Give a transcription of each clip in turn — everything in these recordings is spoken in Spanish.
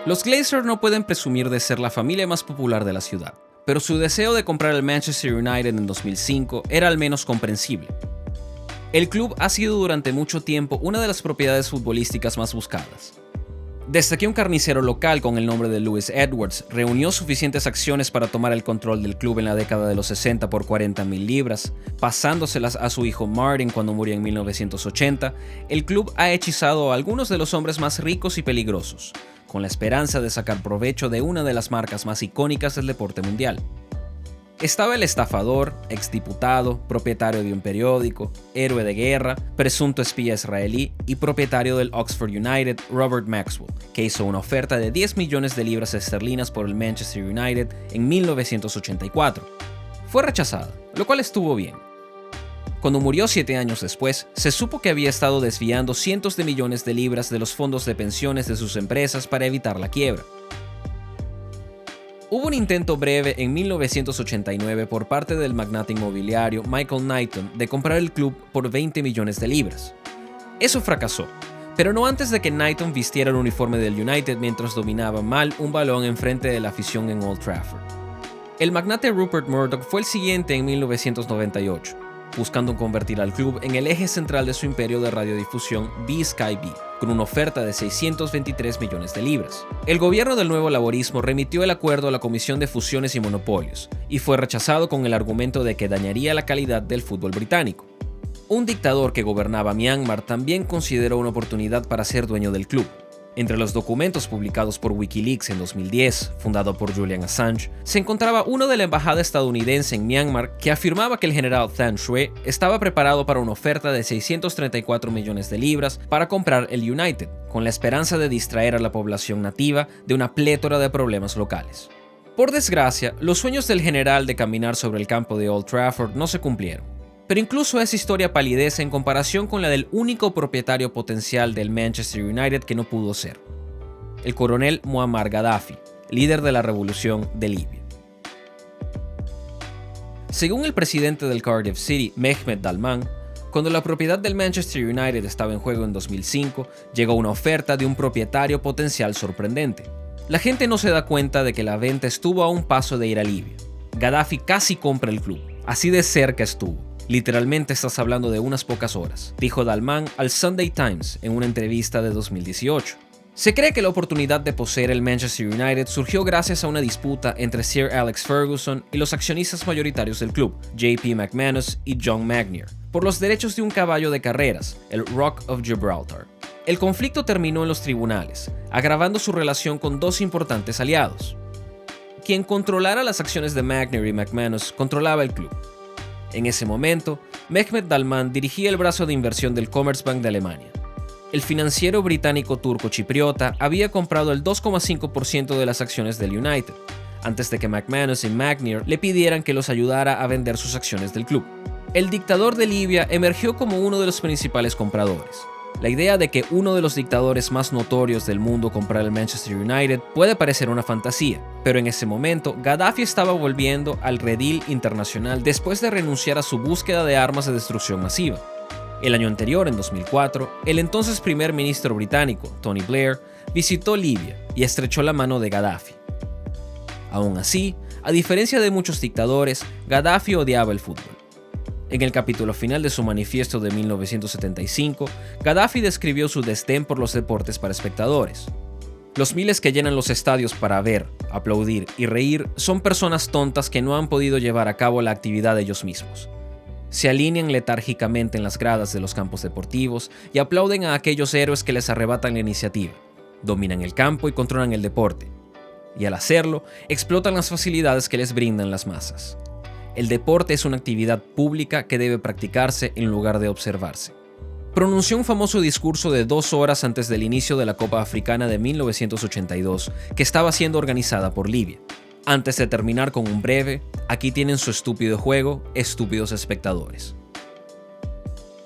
Los Glazers no pueden presumir de ser la familia más popular de la ciudad, pero su deseo de comprar el Manchester United en 2005 era al menos comprensible. El club ha sido durante mucho tiempo una de las propiedades futbolísticas más buscadas. Desde que un carnicero local con el nombre de Louis Edwards reunió suficientes acciones para tomar el control del club en la década de los 60 por 40.000 libras, pasándoselas a su hijo Martin cuando murió en 1980, el club ha hechizado a algunos de los hombres más ricos y peligrosos, con la esperanza de sacar provecho de una de las marcas más icónicas del deporte mundial. Estaba el estafador, exdiputado, propietario de un periódico, héroe de guerra, presunto espía israelí y propietario del Oxford United, Robert Maxwell, que hizo una oferta de 10 millones de libras esterlinas por el Manchester United en 1984. Fue rechazada, lo cual estuvo bien. Cuando murió 7 años después, se supo que había estado desviando cientos de millones de libras de los fondos de pensiones de sus empresas para evitar la quiebra. Hubo un intento breve en 1989 por parte del magnate inmobiliario Michael Knighton de comprar el club por 20 millones de libras. Eso fracasó, pero no antes de que Knighton vistiera el uniforme del United mientras dominaba mal un balón enfrente de la afición en Old Trafford. El magnate Rupert Murdoch fue el siguiente en 1998, buscando convertir al club en el eje central de su imperio de radiodifusión B-Sky-B, con una oferta de 623 millones de libras. El gobierno del nuevo laborismo remitió el acuerdo a la Comisión de Fusiones y Monopolios, y fue rechazado con el argumento de que dañaría la calidad del fútbol británico. Un dictador que gobernaba Myanmar también consideró una oportunidad para ser dueño del club. Entre los documentos publicados por Wikileaks en 2010, fundado por Julian Assange, se encontraba uno de la embajada estadounidense en Myanmar que afirmaba que el general Than Shwe estaba preparado para una oferta de 634 millones de libras para comprar el United, con la esperanza de distraer a la población nativa de una plétora de problemas locales. Por desgracia, los sueños del general de caminar sobre el campo de Old Trafford no se cumplieron. Pero incluso esa historia palidece en comparación con la del único propietario potencial del Manchester United que no pudo ser: el coronel Muammar Gaddafi, líder de la revolución de Libia. Según el presidente del Cardiff City, Mehmet Dalman, cuando la propiedad del Manchester United estaba en juego en 2005, llegó una oferta de un propietario potencial sorprendente. La gente no se da cuenta de que la venta estuvo a un paso de ir a Libia. Gaddafi casi compra el club, así de cerca estuvo. Literalmente estás hablando de unas pocas horas, dijo Dalman al Sunday Times en una entrevista de 2018. Se cree que la oportunidad de poseer el Manchester United surgió gracias a una disputa entre Sir Alex Ferguson y los accionistas mayoritarios del club, JP McManus y John Magnier, por los derechos de un caballo de carreras, el Rock of Gibraltar. El conflicto terminó en los tribunales, agravando su relación con dos importantes aliados. Quien controlara las acciones de Magnier y McManus controlaba el club. En ese momento, Mehmet Dalman dirigía el brazo de inversión del Commerzbank de Alemania. El financiero británico turco-chipriota había comprado el 2,5% de las acciones del United, antes de que McManus y Magnier le pidieran que los ayudara a vender sus acciones del club. El dictador de Libia emergió como uno de los principales compradores. La idea de que uno de los dictadores más notorios del mundo comprara el Manchester United puede parecer una fantasía, pero en ese momento Gaddafi estaba volviendo al redil internacional después de renunciar a su búsqueda de armas de destrucción masiva. El año anterior, en 2004, el entonces primer ministro británico, Tony Blair, visitó Libia y estrechó la mano de Gaddafi. Aún así, a diferencia de muchos dictadores, Gaddafi odiaba el fútbol. En el capítulo final de su manifiesto de 1975, Gaddafi describió su desdén por los deportes para espectadores. Los miles que llenan los estadios para ver, aplaudir y reír son personas tontas que no han podido llevar a cabo la actividad ellos mismos. Se alinean letárgicamente en las gradas de los campos deportivos y aplauden a aquellos héroes que les arrebatan la iniciativa, dominan el campo y controlan el deporte. Y al hacerlo, explotan las facilidades que les brindan las masas. El deporte es una actividad pública que debe practicarse en lugar de observarse. Pronunció un famoso discurso de 2 horas antes del inicio de la Copa Africana de 1982, que estaba siendo organizada por Libia. Antes de terminar con un breve, aquí tienen su estúpido juego, estúpidos espectadores.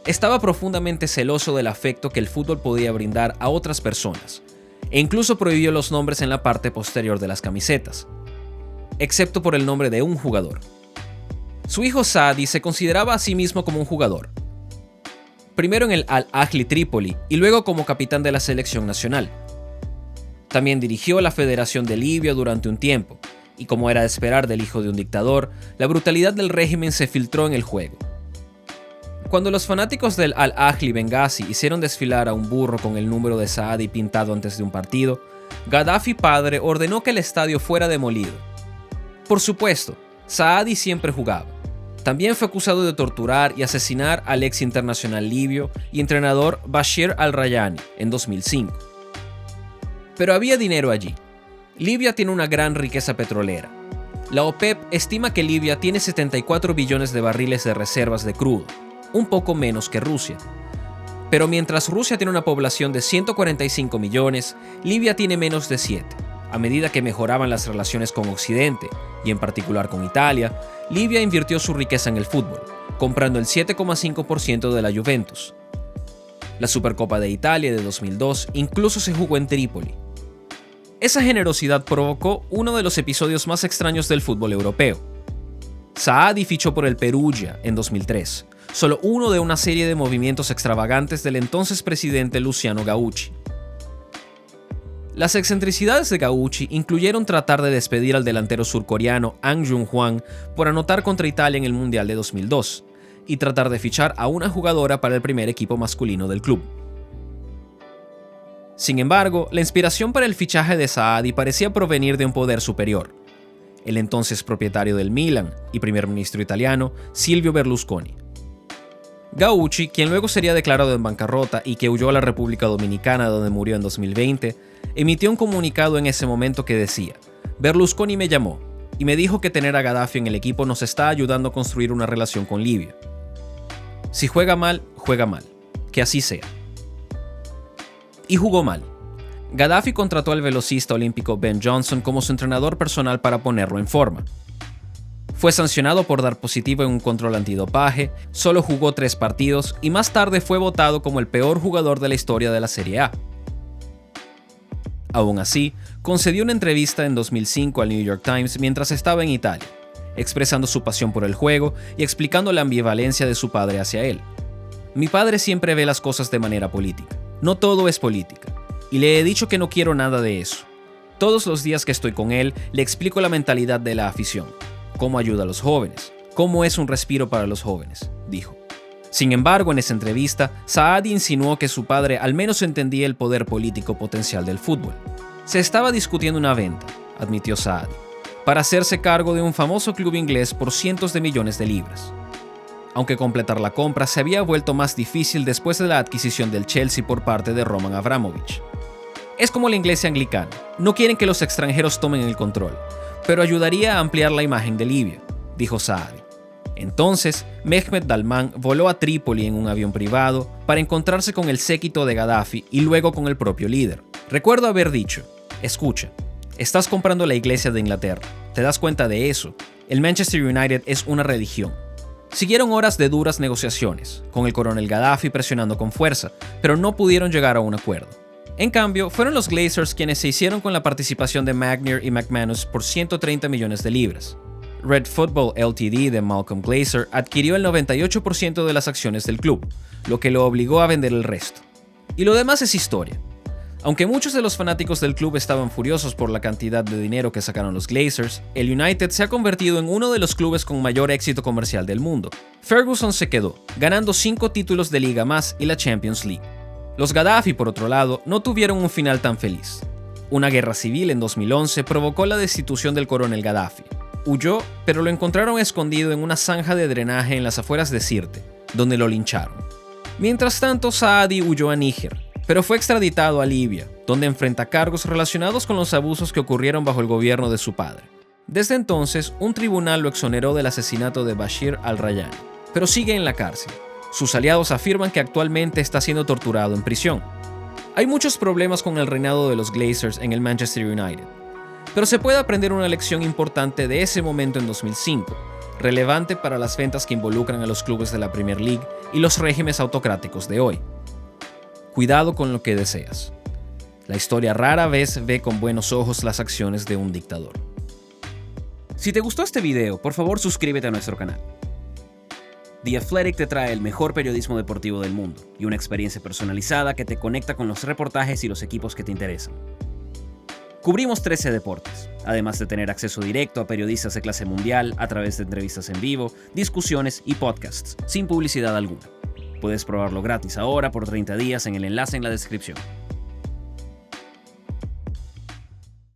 Estaba profundamente celoso del afecto que el fútbol podía brindar a otras personas, e incluso prohibió los nombres en la parte posterior de las camisetas, excepto por el nombre de un jugador. Su hijo Saadi se consideraba a sí mismo como un jugador, primero en el Al-Ahly Trípoli y luego como capitán de la selección nacional. También dirigió la Federación de Libia durante un tiempo, y como era de esperar del hijo de un dictador, la brutalidad del régimen se filtró en el juego. Cuando los fanáticos del Al-Ahly Benghazi hicieron desfilar a un burro con el número de Saadi pintado antes de un partido, Gaddafi padre ordenó que el estadio fuera demolido. Por supuesto, Saadi siempre jugaba. También fue acusado de torturar y asesinar al ex internacional libio y entrenador Bashir al-Rayani en 2005. Pero había dinero allí. Libia tiene una gran riqueza petrolera. La OPEP estima que Libia tiene 74 billones de barriles de reservas de crudo, un poco menos que Rusia. Pero mientras Rusia tiene una población de 145 millones, Libia tiene menos de 7. A medida que mejoraban las relaciones con Occidente, y en particular con Italia, Libia invirtió su riqueza en el fútbol, comprando el 7,5% de la Juventus. La Supercopa de Italia de 2002 incluso se jugó en Trípoli. Esa generosidad provocó uno de los episodios más extraños del fútbol europeo. Saadi fichó por el Perugia en 2003, solo uno de una serie de movimientos extravagantes del entonces presidente Luciano Gaucci. Las excentricidades de Gaucci incluyeron tratar de despedir al delantero surcoreano Ang Jung-hwan por anotar contra Italia en el Mundial de 2002, y tratar de fichar a una jugadora para el primer equipo masculino del club. Sin embargo, la inspiración para el fichaje de Saadi parecía provenir de un poder superior: el entonces propietario del Milan y primer ministro italiano, Silvio Berlusconi. Gaucci, quien luego sería declarado en bancarrota y que huyó a la República Dominicana donde murió en 2020, emitió un comunicado en ese momento que decía: Berlusconi me llamó y me dijo que tener a Gaddafi en el equipo nos está ayudando a construir una relación con Libia. Si juega mal, que así sea. Y jugó mal. Gaddafi contrató al velocista olímpico Ben Johnson como su entrenador personal para ponerlo en forma. Fue sancionado por dar positivo en un control antidopaje, solo jugó 3 partidos y más tarde fue votado como el peor jugador de la historia de la Serie A. Aún así, concedió una entrevista en 2005 al New York Times mientras estaba en Italia, expresando su pasión por el juego y explicando la ambivalencia de su padre hacia él. Mi padre siempre ve las cosas de manera política. No todo es política. Y le he dicho que no quiero nada de eso. Todos los días que estoy con él, le explico la mentalidad de la afición, cómo ayuda a los jóvenes, cómo es un respiro para los jóvenes, dijo. Sin embargo, en esa entrevista, Saadi insinuó que su padre al menos entendía el poder político potencial del fútbol. Se estaba discutiendo una venta, admitió Saadi, para hacerse cargo de un famoso club inglés por cientos de millones de libras. Aunque completar la compra se había vuelto más difícil después de la adquisición del Chelsea por parte de Roman Abramovich. Es como la iglesia anglicana, no quieren que los extranjeros tomen el control, pero ayudaría a ampliar la imagen de Libia, dijo Saadi. Entonces, Mehmet Dalman voló a Trípoli en un avión privado para encontrarse con el séquito de Gaddafi y luego con el propio líder. Recuerdo haber dicho: escucha, estás comprando la iglesia de Inglaterra, ¿te das cuenta de eso? El Manchester United es una religión. Siguieron horas de duras negociaciones, con el coronel Gaddafi presionando con fuerza, pero no pudieron llegar a un acuerdo. En cambio, fueron los Glazers quienes se hicieron con la participación de Magnier y McManus por 130 millones de libras. Red Football Ltd de Malcolm Glazer adquirió el 98% de las acciones del club, lo que lo obligó a vender el resto. Y lo demás es historia. Aunque muchos de los fanáticos del club estaban furiosos por la cantidad de dinero que sacaron los Glazers, el United se ha convertido en uno de los clubes con mayor éxito comercial del mundo. Ferguson se quedó, ganando 5 títulos de liga más y la Champions League. Los Gaddafi, por otro lado, no tuvieron un final tan feliz. Una guerra civil en 2011 provocó la destitución del coronel Gaddafi. Huyó, pero lo encontraron escondido en una zanja de drenaje en las afueras de Sirte, donde lo lincharon. Mientras tanto, Saadi huyó a Níger, pero fue extraditado a Libia, donde enfrenta cargos relacionados con los abusos que ocurrieron bajo el gobierno de su padre. Desde entonces, un tribunal lo exoneró del asesinato de Bashir al-Rayani, pero sigue en la cárcel. Sus aliados afirman que actualmente está siendo torturado en prisión. Hay muchos problemas con el reinado de los Glazers en el Manchester United, pero se puede aprender una lección importante de ese momento en 2005, relevante para las ventas que involucran a los clubes de la Premier League y los regímenes autocráticos de hoy. Cuidado con lo que deseas. La historia rara vez ve con buenos ojos las acciones de un dictador. Si te gustó este video, por favor suscríbete a nuestro canal. The Athletic te trae el mejor periodismo deportivo del mundo y una experiencia personalizada que te conecta con los reportajes y los equipos que te interesan. Cubrimos 13 deportes, además de tener acceso directo a periodistas de clase mundial a través de entrevistas en vivo, discusiones y podcasts, sin publicidad alguna. Puedes probarlo gratis ahora por 30 días en el enlace en la descripción.